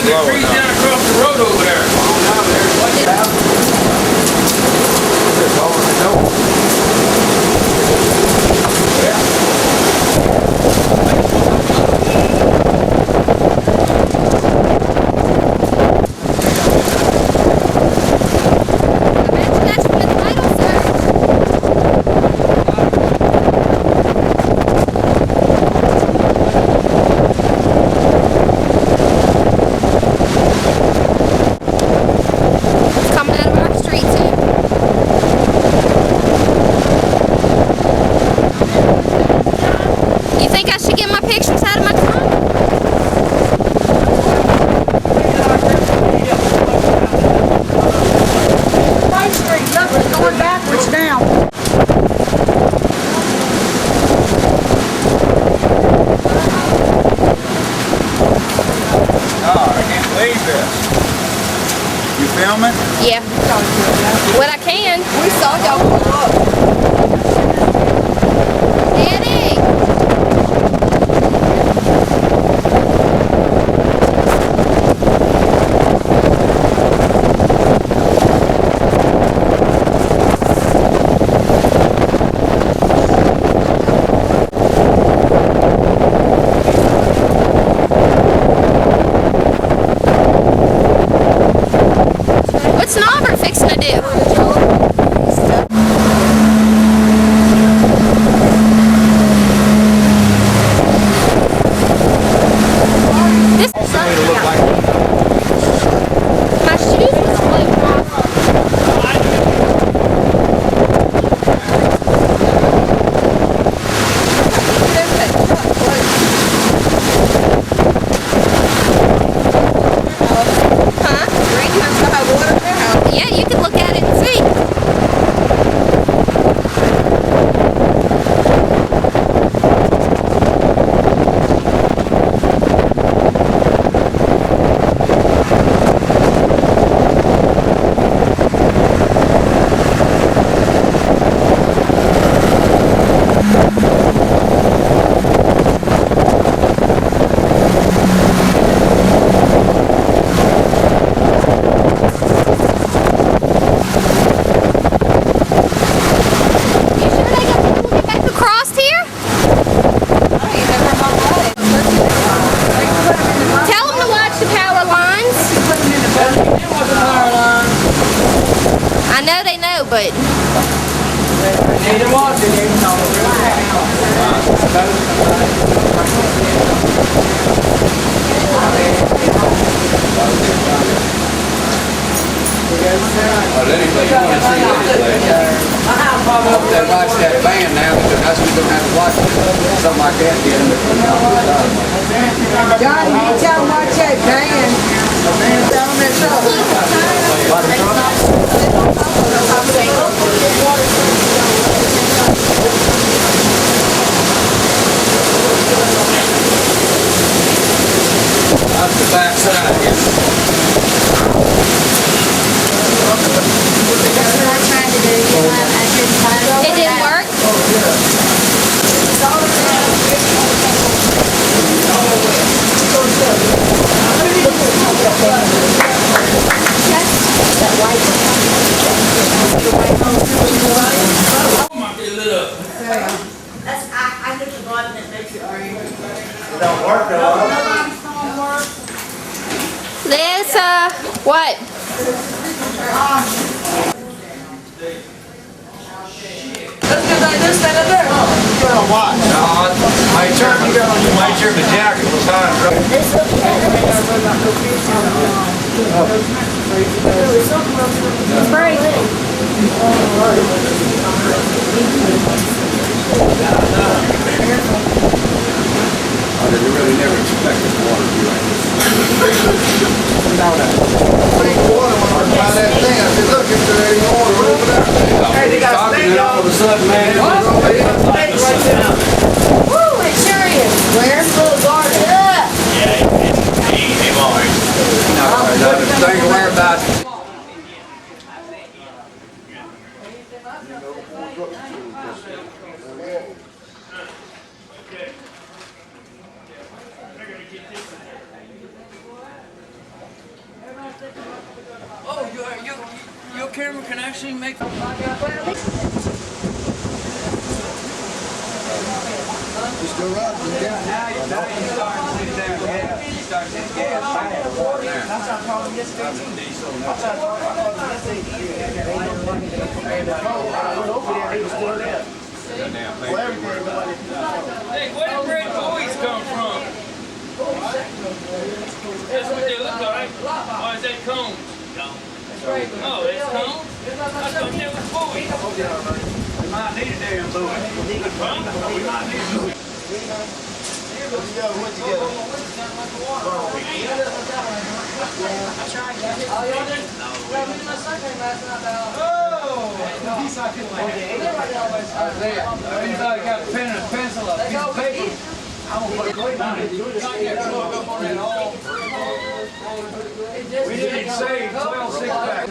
that trees down across the road over there. Yeah. What I can. We saw y'all pull up. Daddy! What's Norbert fixing to do? This my shoes was floating off. Yeah, you can look at it and see. I know they know, but They watch that band now because that's what they're going to have to watch something like that again. John, you tell them watch that band. Tell them it's up. That's the back side here. That's what I tried to do. it didn't work. I hit the button that makes it green. It don't work though. Let's what? Let's go like this, stand up there. No, my turn the jacket was high. I really never expected water to be like this. By that thing, I said, look, if there ain't water over there. Hey, they got Talking and all of a sudden, man. Woo, it sure is. Where's the garden? Another thing to learn about. camera can actually make. Just go right to the gas. Now you start to sit there. Yeah, you start to get gas. That's not calling this thing. Diesel. That's not calling this thing. I went over there, he was still there. Well, everything, nobody. Hey, where did red boys come from? That's what they look like. Or is that cones? Oh, that's cones? I thought that was boys. We might need a damn booty. We might need a booty. What together? Anybody got a pen and a pencil, a piece of paper? I'm gonna put a weight on it. We didn't save 12 six packs.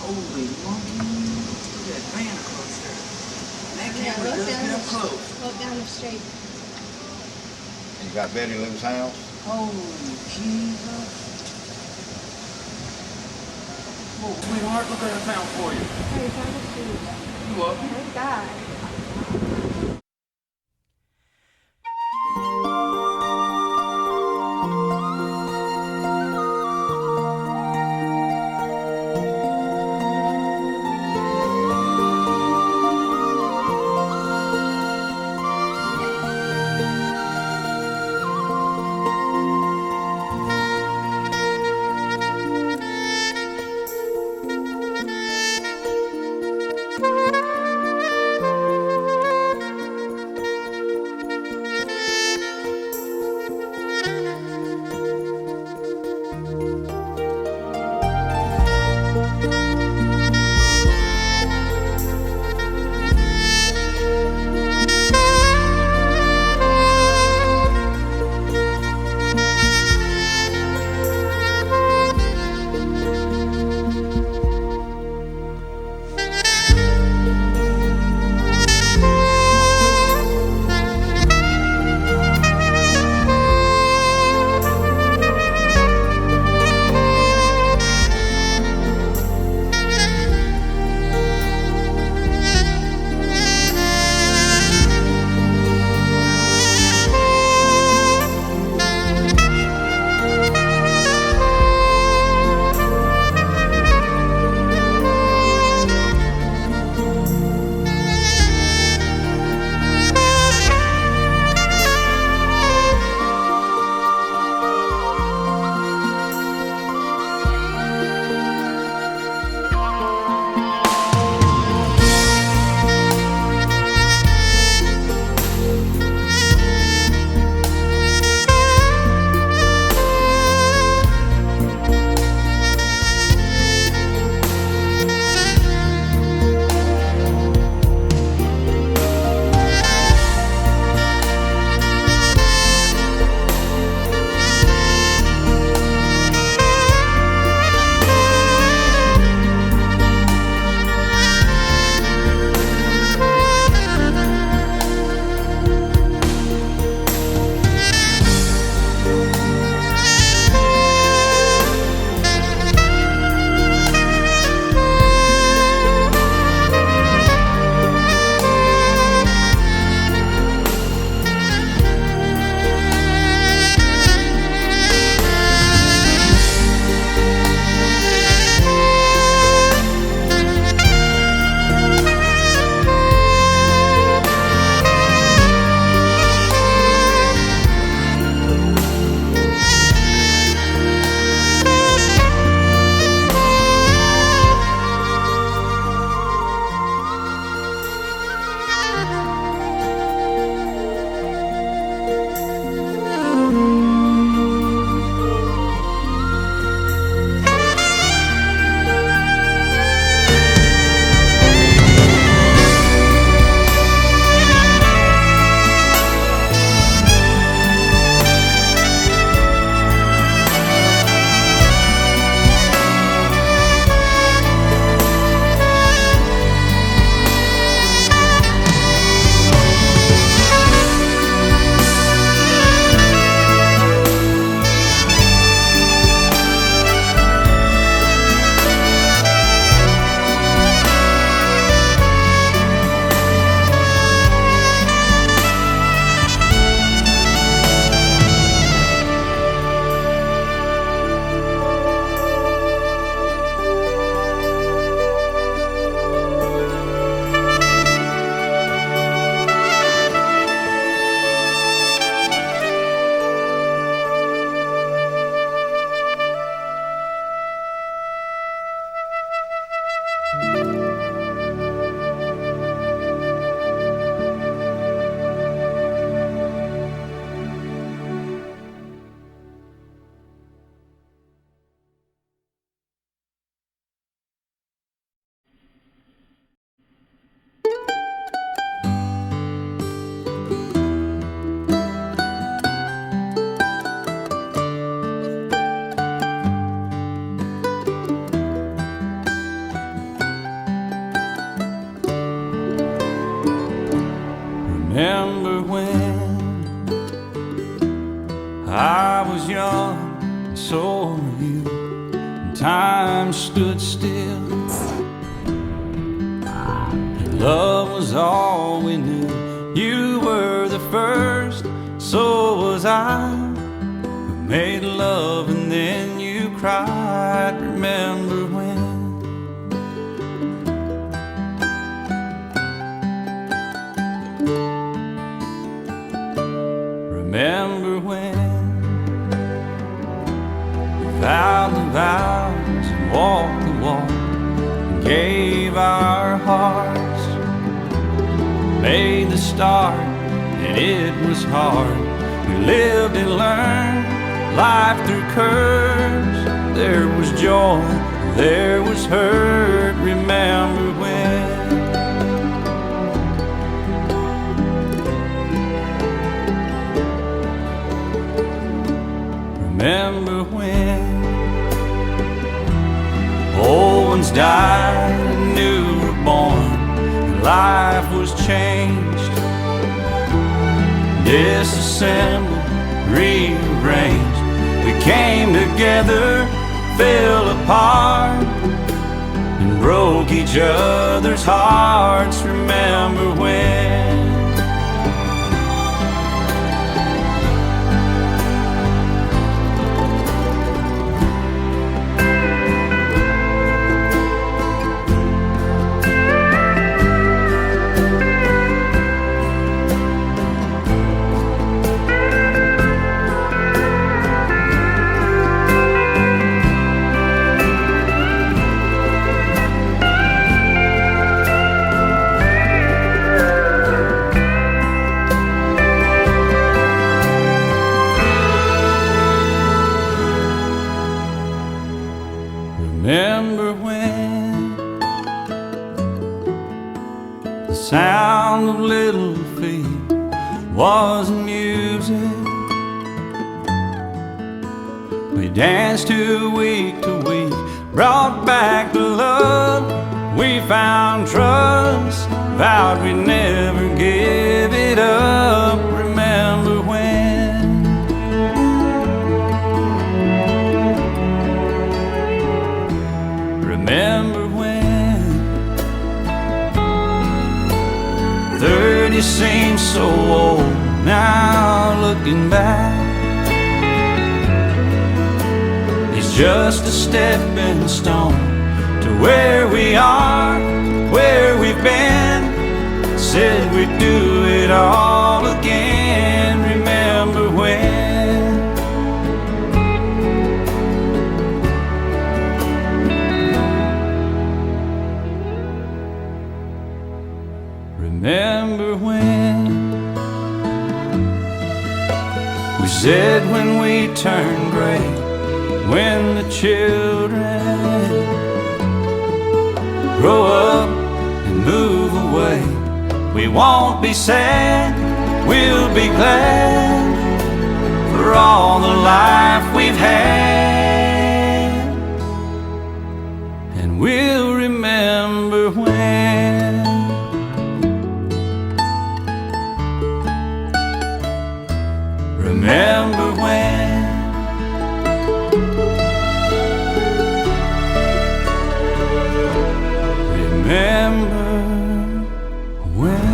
Holy monkey. Look at that van across there. That camera does get up close. Look down the street. You got Betty Lou's house? Holy Jesus. Whoa, sweetheart, look what I found for you. Hey, found the street. You welcome. Thank God. Remember when I was young and so were you, and time stood still, and love was all we knew. You were the first, so was I. We made love and then you cried. Remember when? Remember when we vowed the vows and walked the walk and gave our hearts, made the start and it was hard. We lived and learned life through curves. There was joy, there was hurt. Remember when? Remember when old ones died and new were born, and life was changed, disassembled, rearranged. We came together, fell apart, and broke each other's hearts. Remember when? Remember when the sound of little feet was music? We danced to week, brought back the love. We found trust, vowed we'd never give it up. Remember when? Remember when 30 seems so old now, looking back. It's just a stepping stone to where we are, where we've been. Said we'd do it all again. Remember when? Remember when we said when we turn gray, when the children grow up and move away, we won't be sad, we'll be glad for all the life we've had, and we'll remember when. Remember when? Remember when?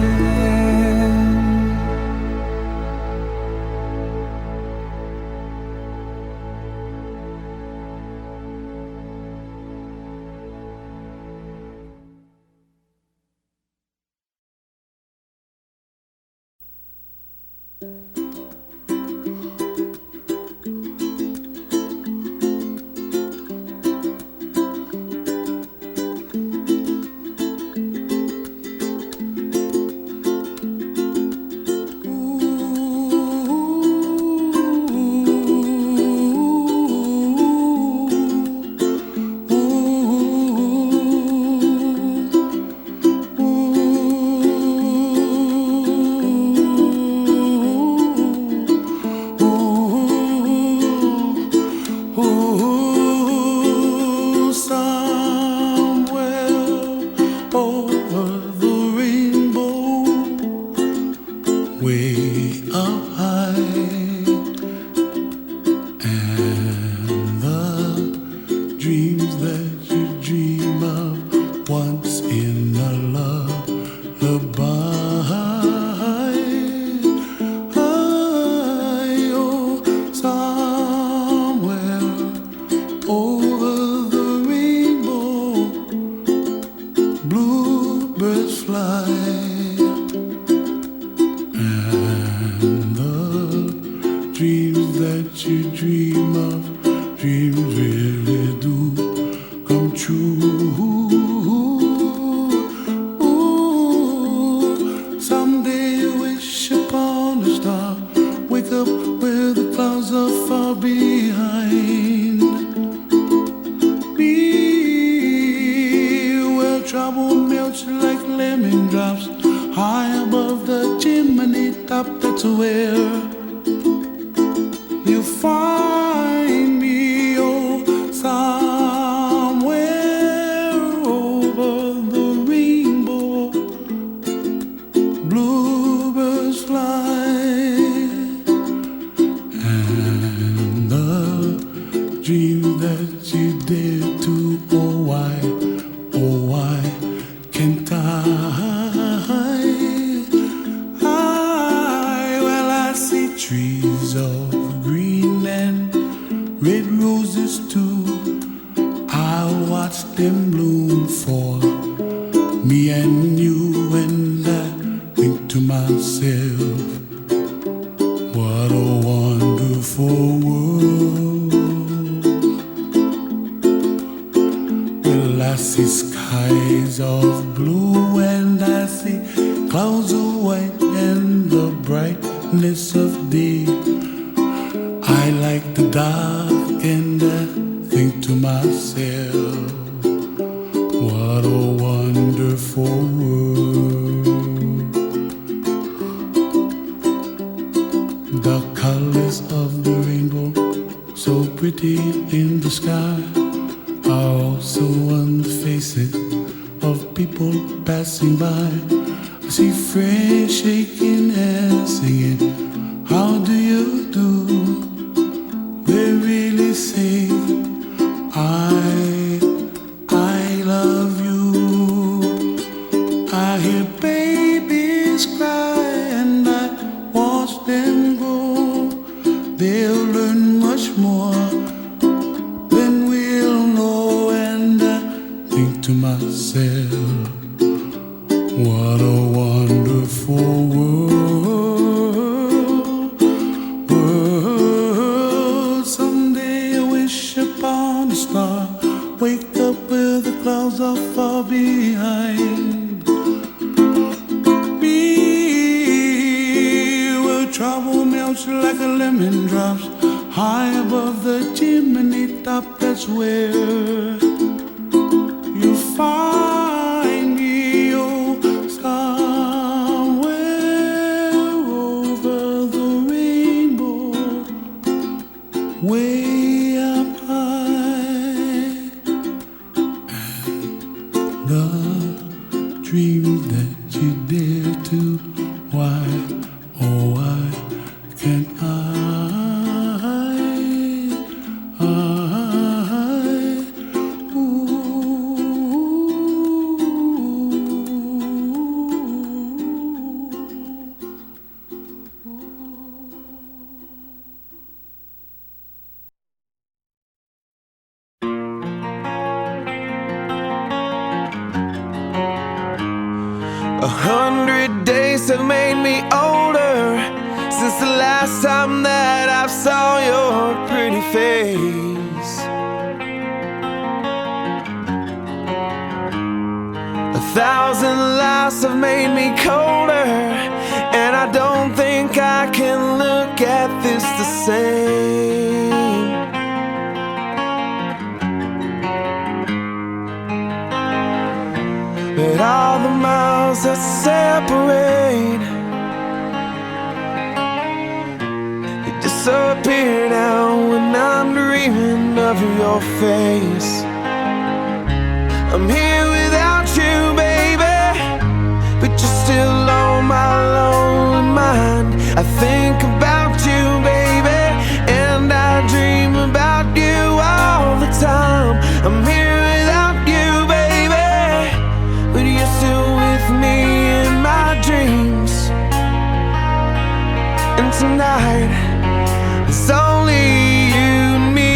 way up high, and the dreams that you dream of once in a lullaby. Oh, somewhere over the rainbow, bluebirds fly. Dreams that you dream of, dreams really do come true. Ooh, someday you wish upon a star, wake up where the clouds are far behind me, where trouble melts like lemon drops high above the chimney top. That's where you find me, oh, somewhere over the rainbow, bluebirds fly, and the dream that you dare to, oh why can't well, I see trees of green and red roses too. I'll watch them bloom for me and you, and I think to myself, what a wonderful world. Well, I see skies of blue and I see clouds of white and the brightness of day. I like the dark and I think to myself, what a wonderful world. The colors of the rainbow, so pretty in the sky, are also on the faces of people passing by. I see friends shaking hands singing, how do you do? They really say, I love you. I hear babies cry and I watch them grow. They'll learn much more than we'll know, and I think to myself, what a wonderful world. Someday I wish upon a star, wake up where the clouds are far behind me, where trouble melts like a lemon drops high above the chimney top. That's where you find me, oh, somewhere over the rainbow, way up high, and the dreams that you dare to, why, oh why can't I? Have made me older since the last time that I saw your pretty face. 1,000 lives have made me colder, and I don't think I can look at this the same. But all the miles that separate, they disappear now when I'm dreaming of your face. I'm here without you, baby, but you're still on my lonely mind. I think about you, baby, and I dream about you all the time. I'm here without you, baby, but you're still with me in my dreams. And tonight, it's only you and me.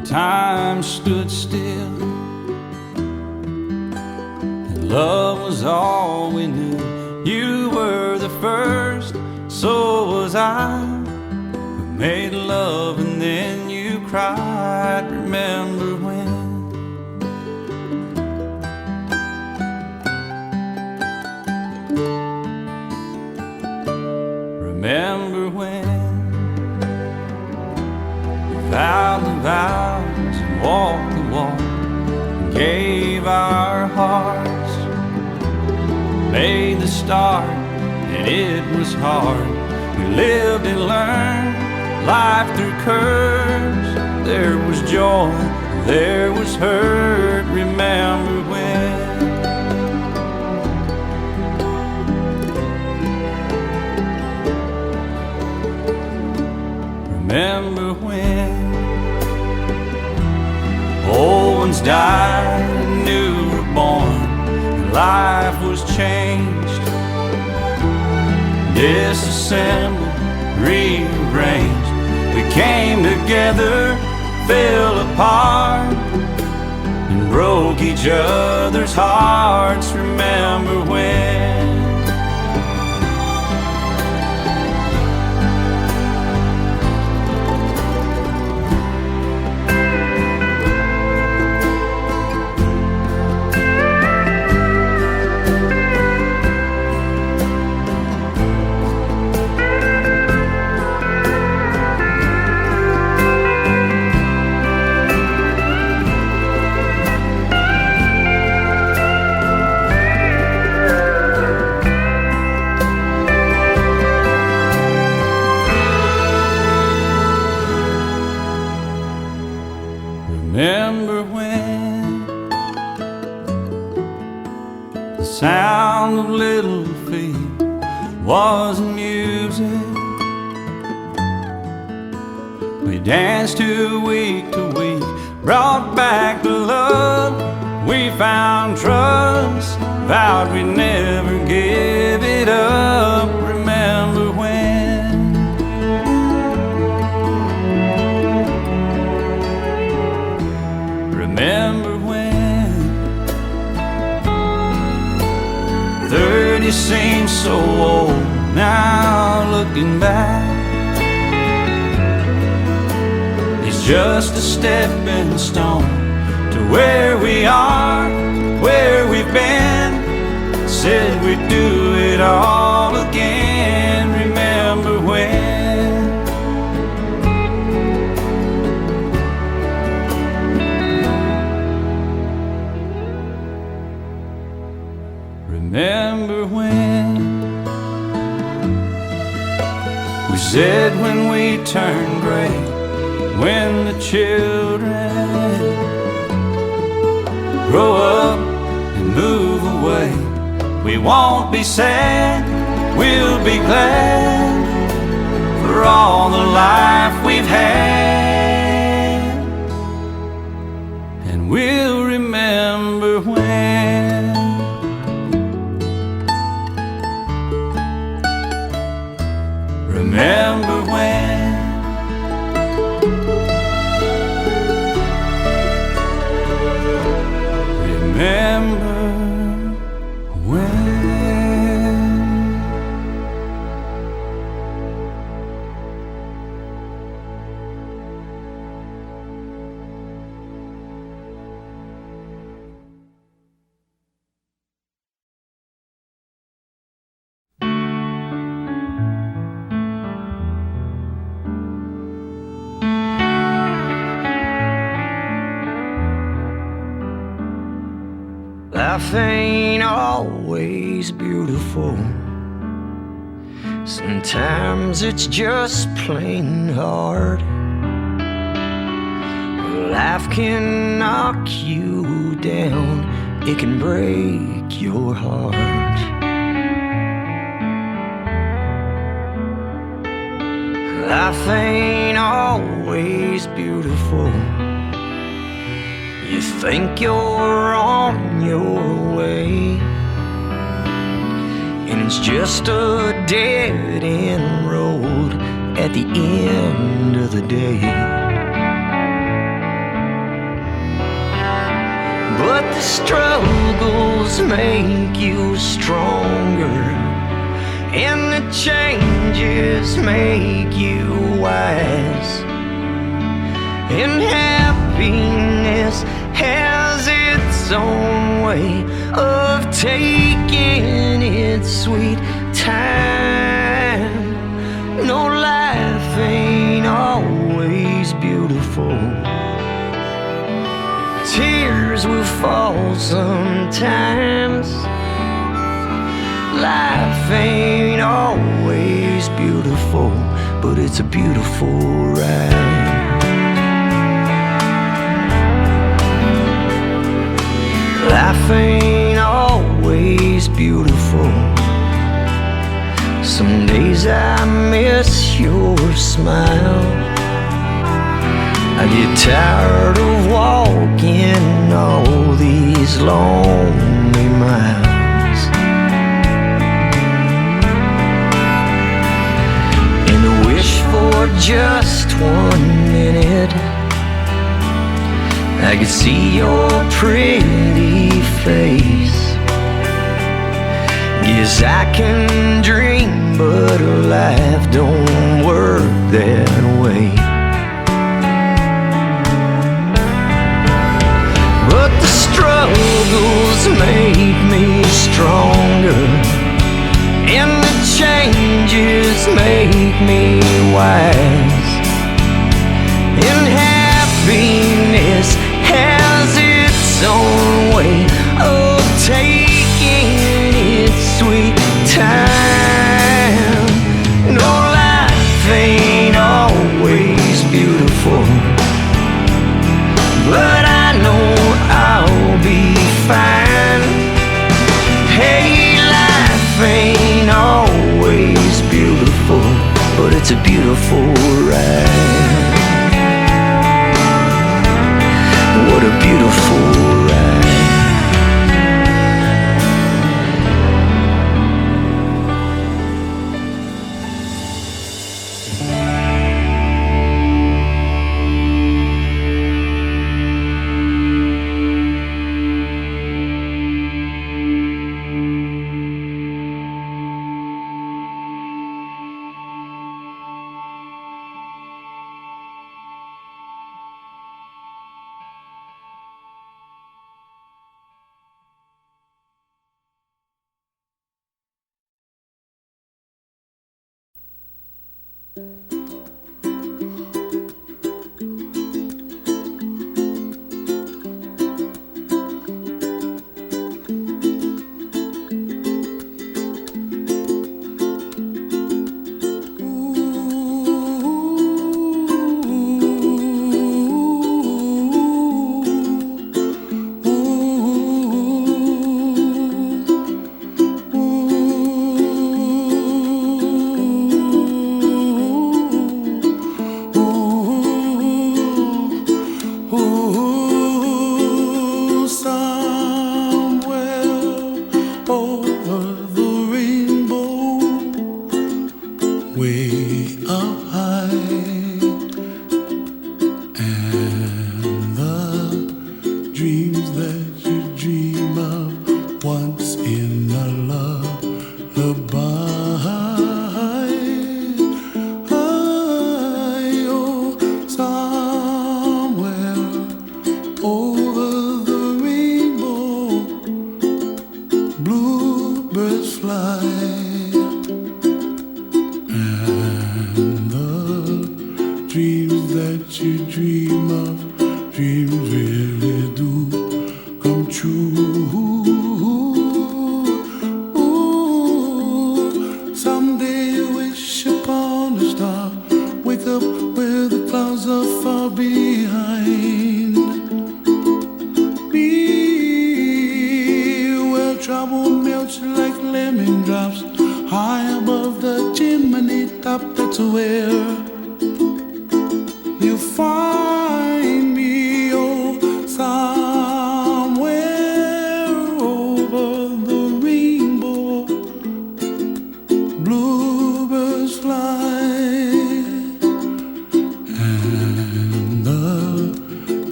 time stood still, and love was all we knew. You were the first, so was I. We made love and then you cried. Remember when? Remember when we vowed the vows and walked the walk and gave our hearts, made the start, and it was hard. We lived and learned life through curves. There was joy, there was hurt. Remember when? Remember when old ones died and new were born, and life was changed, disassembled, rearranged. We came together, fell apart, and broke each other's hearts. Remember when? Remember when the sound of little feet was music? We danced to week, brought back the love. We found trust, vowed we'd never give it up. Remember when? Remember when 30 seems so old now, looking back. It's just a stepping stone to where we are, where we've been. Said we'd do it all again. Remember when? Remember when we said when we turn gray, when the children grow up and move away, we won't be sad, we'll be glad for all the life we've had, and we'll remember when. Remember when? Remember when? Life ain't always beautiful. Sometimes it's just plain hard. Life can knock you down, it can break your heart. Life ain't always beautiful. You think you're on your way, and it's just a dead-end road at the end of the day. struggles make you stronger, and the changes make you wise. And happiness has its own way of taking its sweet time. No, life ain't always beautiful. Tears will fall sometimes. Life ain't always beautiful, but it's a beautiful ride. Life ain't always beautiful. Some days I miss your smile. I get tired of walking all these lonely miles, and I wish for just 1 minute I could see your pretty face. Guess I can dream, but life don't work that way. But the struggles make me stronger, and the changes make me wise. And happiness has its own way of taking its sweet time. No, life ain't always beautiful, but I know I'll be fine. Hey, life ain't always beautiful, but it's a beautiful ride. What a beautiful ride.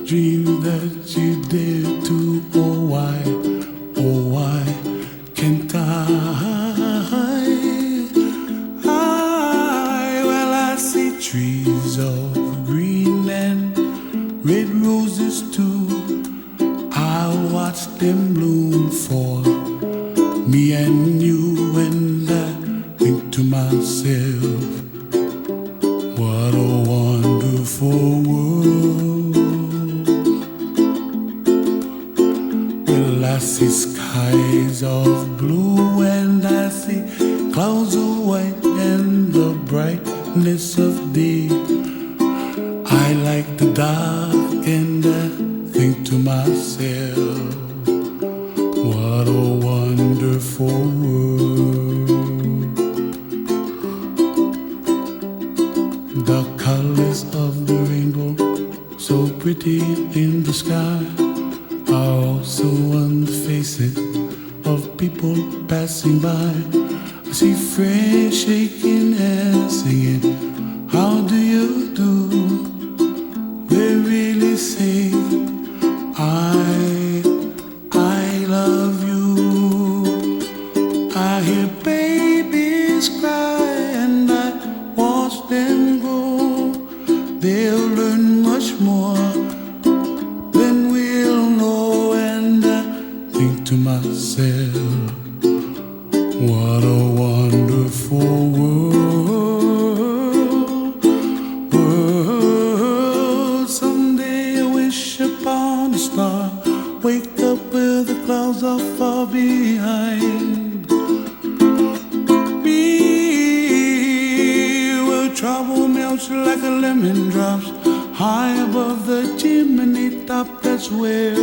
Dream that you dare to, oh why red roses too. I'll watch them bloom for me and you, and I think to myself, what a wonderful world. Well, I see skies of blue and I see clouds of white and the brightness of day. I like the dark and I think to myself, what a wonderful world. The colors of the rainbow, so pretty in the sky, are also on the faces of people passing by. I see friends shaking and singing, how do you do? They really say, I love you. I hear babies cry and I watch them grow. They'll learn much more than we'll know, and I think to myself, what a wonderful world. Someday I wish upon a star, wake up where the clouds are far behind me, where trouble melts like a lemon drops high above the chimney top. That's where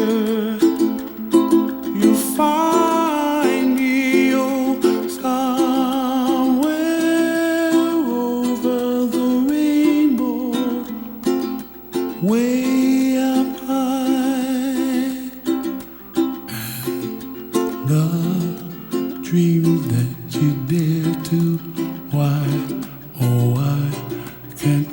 you find me, oh, somewhere over the rainbow, way up high. The dreams that you dare to, why, oh why can't